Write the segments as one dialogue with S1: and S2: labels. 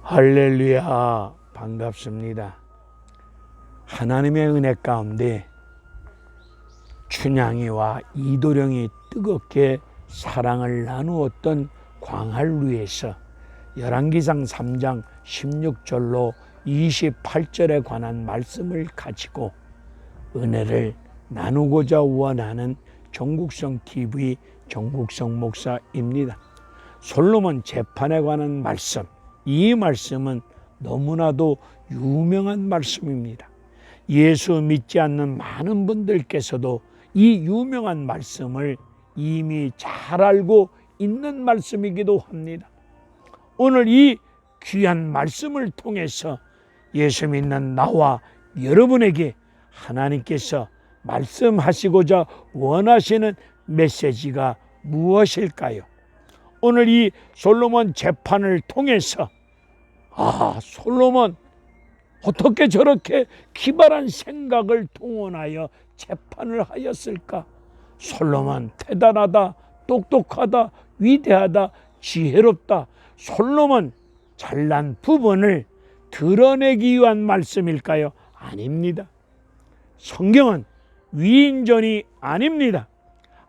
S1: 할렐루야, 반갑습니다. 하나님의 은혜 가운데 춘향이와 이도령이 뜨겁게 사랑을 나누었던 광활루에서 열왕기상 3장 16절로 28절에 관한 말씀을 가지고 은혜를 나누고자 원하는 정국성TV 정국성 목사입니다. 솔로몬 재판에 관한 말씀, 이 말씀은 너무나도 유명한 말씀입니다. 예수 믿지 않는 많은 분들께서도 이 유명한 말씀을 이미 잘 알고 있는 말씀이기도 합니다. 오늘 이 귀한 말씀을 통해서 예수 믿는 나와 여러분에게 하나님께서 말씀하시고자 원하시는 메시지가 무엇일까요? 오늘 이 솔로몬 재판을 통해서 솔로몬 어떻게 저렇게 기발한 생각을 동원하여 재판을 하였을까? 솔로몬 대단하다, 똑똑하다, 위대하다, 지혜롭다. 솔로몬 잘난 부분을 드러내기 위한 말씀일까요? 아닙니다. 성경은 위인전이 아닙니다.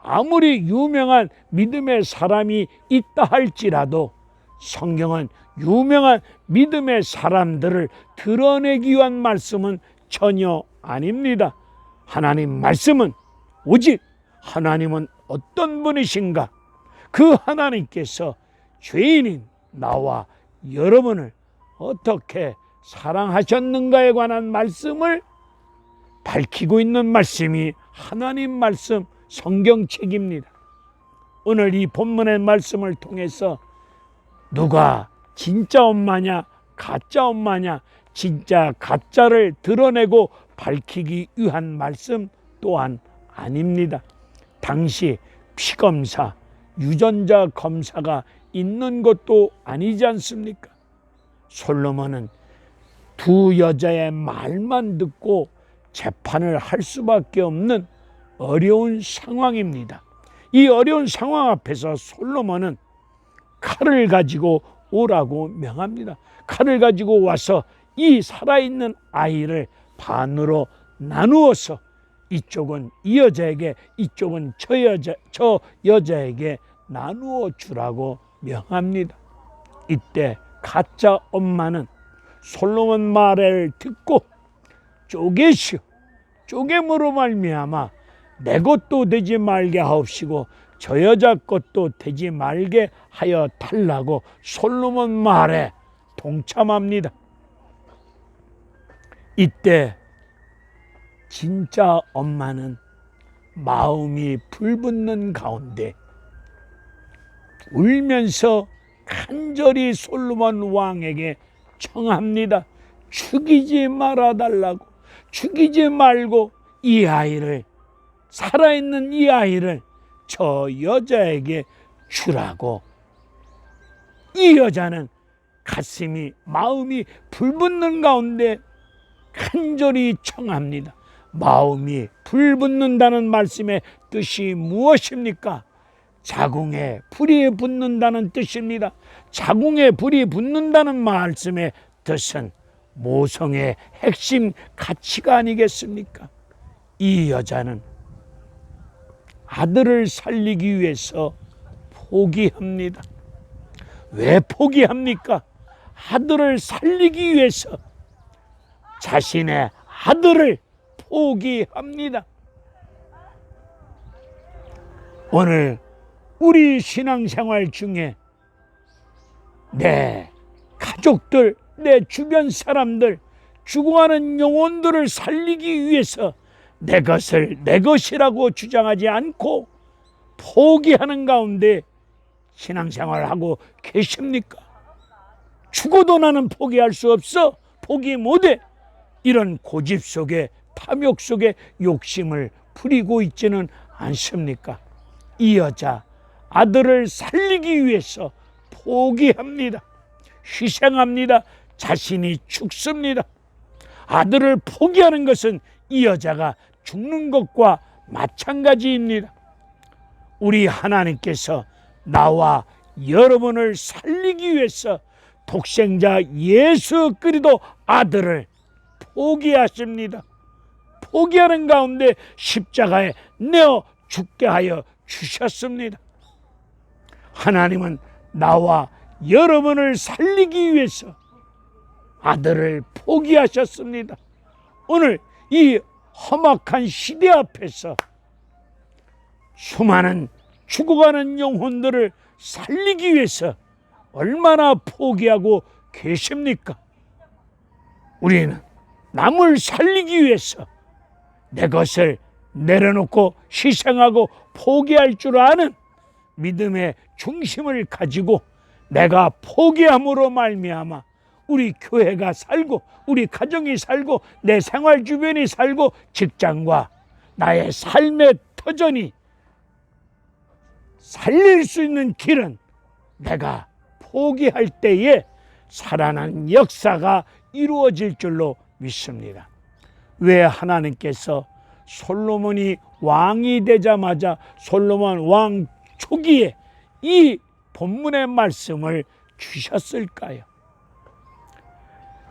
S1: 아무리 유명한 믿음의 사람이 있다 할지라도 성경은 유명한 믿음의 사람들을 드러내기 위한 말씀은 전혀 아닙니다. 하나님 말씀은 오직 하나님은 어떤 분이신가? 그 하나님께서 죄인인 나와 여러분을 어떻게 사랑하셨는가에 관한 말씀을 밝히고 있는 말씀이 하나님 말씀, 성경책입니다. 오늘 이 본문의 말씀을 통해서 누가 진짜 엄마냐 가짜 엄마냐, 진짜 가짜를 드러내고 밝히기 위한 말씀 또한 아닙니다. 당시 피검사, 유전자 검사가 있는 것도 아니지 않습니까? 솔로몬은 두 여자의 말만 듣고 재판을 할 수밖에 없는 어려운 상황입니다. 이 어려운 상황 앞에서 솔로몬은 칼을 가지고 오라고 명합니다. 칼을 가지고 와서 이 살아있는 아이를 반으로 나누어서 이쪽은 이 여자에게, 이쪽은 저 여자에게 나누어 주라고 명합니다. 이때 가짜 엄마는 솔로몬 말을 듣고 쪼개므로 말미암아 내 것도 되지 말게 하옵시고 저 여자 것도 되지 말게 하여 달라고 솔로몬 말에 동참합니다. 이때 진짜 엄마는 마음이 불붙는 가운데 울면서 간절히 솔로몬 왕에게 청합니다. 죽이지 말아달라고, 죽이지 말고 이 아이를, 살아있는 이 아이를 저 여자에게 주라고. 이 여자는 마음이 불붙는 가운데 간절히 청합니다. 마음이 불붙는다는 말씀의 뜻이 무엇입니까? 자궁에 불이 붙는다는 뜻입니다. 자궁에 불이 붙는다는 말씀의 뜻은 모성의 핵심 가치가 아니겠습니까? 이 여자는 아들을 살리기 위해서 포기합니다. 왜 포기합니까? 아들을 살리기 위해서 자신의 아들을 포기합니다. 오늘 우리 신앙생활 중에 내 가족들, 내 주변 사람들, 죽어가는 영혼들을 살리기 위해서 내 것을 내 것이라고 주장하지 않고 포기하는 가운데 신앙생활을 하고 계십니까? 죽어도 나는 포기할 수 없어, 포기 못해, 이런 고집 속에, 탐욕 속에 욕심을 부리고 있지는 않습니까? 이 여자 아들을 살리기 위해서 포기합니다. 희생합니다. 자신이 죽습니다. 아들을 포기하는 것은 이 여자가 죽는 것과 마찬가지입니다. 우리 하나님께서 나와 여러분을 살리기 위해서 독생자 예수 그리스도 아들을 포기하십니다. 포기하는 가운데 십자가에 내어 죽게 하여 주셨습니다. 하나님은 나와 여러분을 살리기 위해서 아들을 포기하셨습니다. 오늘 이 험악한 시대 앞에서 수많은 죽어가는 영혼들을 살리기 위해서 얼마나 포기하고 계십니까? 우리는 남을 살리기 위해서 내 것을 내려놓고 희생하고 포기할 줄 아는 믿음의 중심을 가지고 내가 포기함으로 말미암아 우리 교회가 살고 우리 가정이 살고 내 생활 주변이 살고 직장과 나의 삶의 터전이 살릴 수 있는 길은 내가 포기할 때에 살아난 역사가 이루어질 줄로 믿습니다. 왜 하나님께서 솔로몬이 왕이 되자마자 솔로몬 왕 초기에 이 본문의 말씀을 주셨을까요?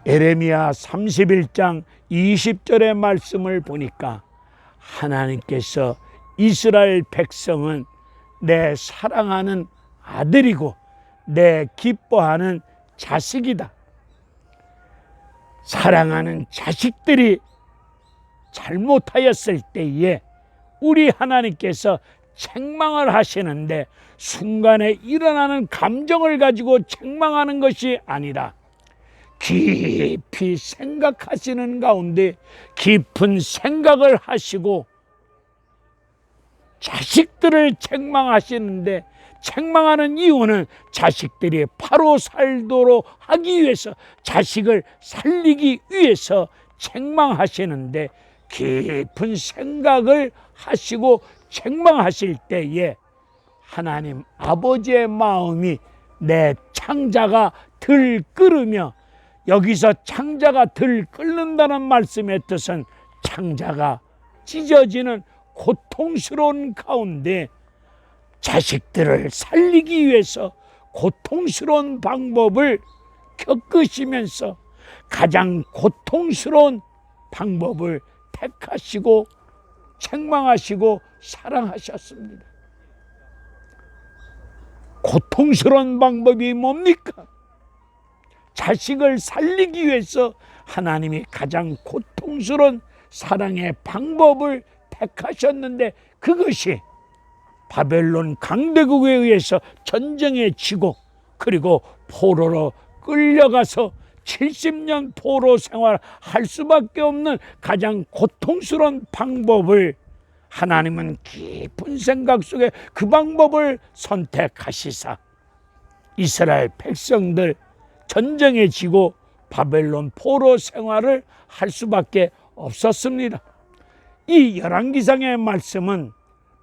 S1: 에레미야 31장 20절의 말씀을 보니까 하나님께서 이스라엘 백성은 내 사랑하는 아들이고 내 기뻐하는 자식이다. 사랑하는 자식들이 잘못하였을 때에 우리 하나님께서 책망을 하시는데 순간에 일어나는 감정을 가지고 책망하는 것이 아니라 깊이 생각하시는 가운데 깊은 생각을 하시고 자식들을 책망하시는데 책망하는 이유는 자식들이 바로 살도록 하기 위해서 자식을 살리기 위해서 책망하시는데 깊은 생각을 하시고 책망하실 때에 하나님 아버지의 마음이 내 창자가 들 끓으며 여기서 창자가 들 끓는다는 말씀의 뜻은 창자가 찢어지는 고통스러운 가운데 자식들을 살리기 위해서 고통스러운 방법을 겪으시면서 가장 고통스러운 방법을 택하시고 책망하시고 사랑하셨습니다. 고통스러운 방법이 뭡니까? 자식을 살리기 위해서 하나님이 가장 고통스러운 사랑의 방법을 택하셨는데 그것이 바벨론 강대국에 의해서 전쟁에 지고 그리고 포로로 끌려가서 70년 포로 생활할 수밖에 없는 가장 고통스러운 방법을 하나님은 깊은 생각 속에 그 방법을 선택하시사 이스라엘 백성들 전쟁에 지고 바벨론 포로 생활을 할 수밖에 없었습니다. 이 열왕기상의 말씀은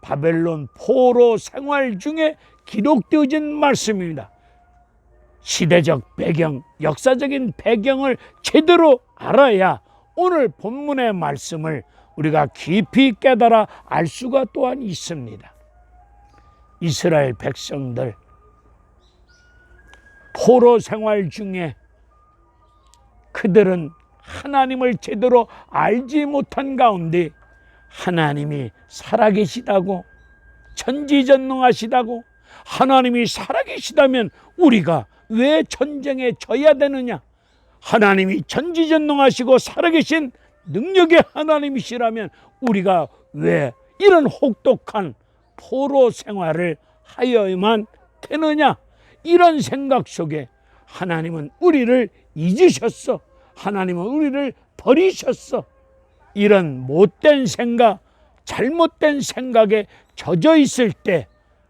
S1: 바벨론 포로 생활 중에 기록되어진 말씀입니다. 시대적 배경, 역사적인 배경을 제대로 알아야 오늘 본문의 말씀을 우리가 깊이 깨달아 알 수가 또한 있습니다. 이스라엘 백성들 포로 생활 중에 그들은 하나님을 제대로 알지 못한 가운데 하나님이 살아계시다고 전지전능하시다고 하나님이 살아계시다면 우리가 왜 전쟁에 져야 되느냐? 하나님이 전지전능하시고 살아계신 능력의 하나님이시라면 우리가 왜 이런 혹독한 포로 생활을 하여야만 되느냐? 이런 생각 속에 하나님은 우리를 잊으셨어. 하나님은 우리를 버리셨어. 이런 못된 생각, 잘못된 생각에 젖어 있을 때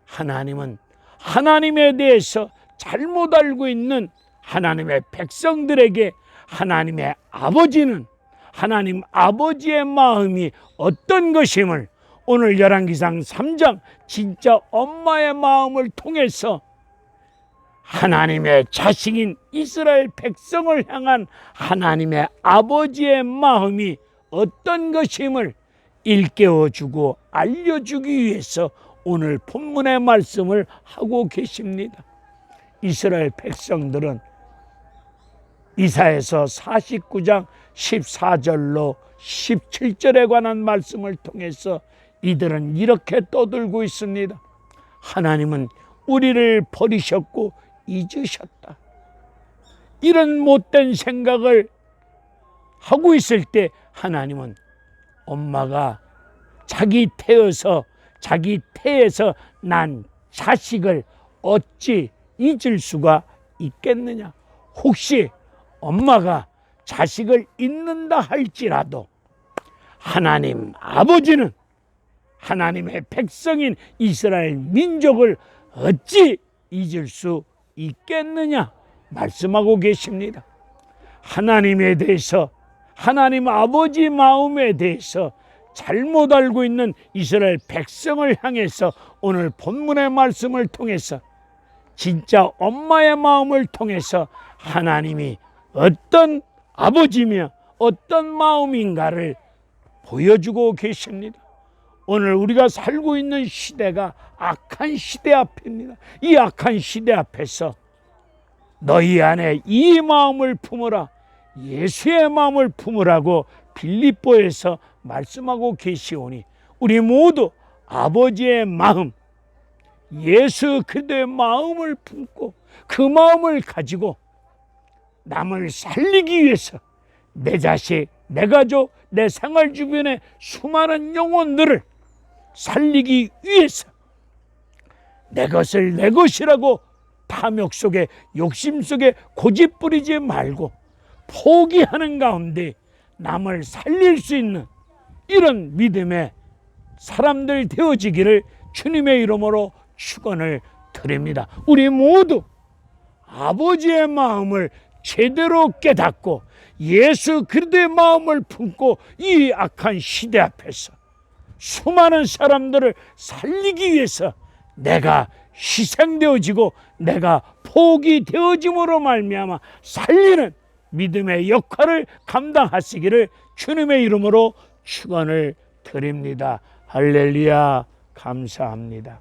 S1: 하나님은 하나님에 대해서 잘못 알고 있는 하나님의 백성들에게 하나님의 아버지는 하나님 아버지의 마음이 어떤 것임을 오늘 열왕기상 3장 진짜 엄마의 마음을 통해서 하나님의 자식인 이스라엘 백성을 향한 하나님의 아버지의 마음이 어떤 것임을 일깨워주고 알려주기 위해서 오늘 본문의 말씀을 하고 계십니다. 이스라엘 백성들은 이사야서 49장 14절로 17절에 관한 말씀을 통해서 이들은 이렇게 떠들고 있습니다. 하나님은 우리를 버리셨고 잊으셨다. 이런 못된 생각을 하고 있을 때 하나님은 엄마가 자기 태에서 난 자식을 어찌 잊을 수가 있겠느냐. 혹시 엄마가 자식을 잊는다 할지라도 하나님 아버지는 하나님의 백성인 이스라엘 민족을 어찌 잊을 수 있겠느냐 말씀하고 계십니다. 하나님에 대해서, 하나님 아버지 마음에 대해서 잘못 알고 있는 이스라엘 백성을 향해서 오늘 본문의 말씀을 통해서 진짜 엄마의 마음을 통해서 하나님이 어떤 아버지며 어떤 마음인가를 보여주고 계십니다. 오늘 우리가 살고 있는 시대가 악한 시대 앞입니다. 이 악한 시대 앞에서 너희 안에 이 마음을 품으라, 예수의 마음을 품으라고 빌립보에서 말씀하고 계시오니 우리 모두 아버지의 마음, 예수 그리스도의 마음을 품고 그 마음을 가지고 남을 살리기 위해서 내 자식, 내 가족, 내 생활 주변의 수많은 영혼들을 살리기 위해서 내 것을 내 것이라고 탐욕 속에, 욕심 속에 고집 부리지 말고 포기하는 가운데 남을 살릴 수 있는 이런 믿음의 사람들 되어지기를 주님의 이름으로 축원을 드립니다. 우리 모두 아버지의 마음을 제대로 깨닫고 예수 그리스도의 마음을 품고 이 악한 시대 앞에서 수많은 사람들을 살리기 위해서 내가 희생되어지고 내가 포기되어짐으로 말미암아 살리는 믿음의 역할을 감당하시기를 주님의 이름으로 축원을 드립니다. 할렐루야, 감사합니다.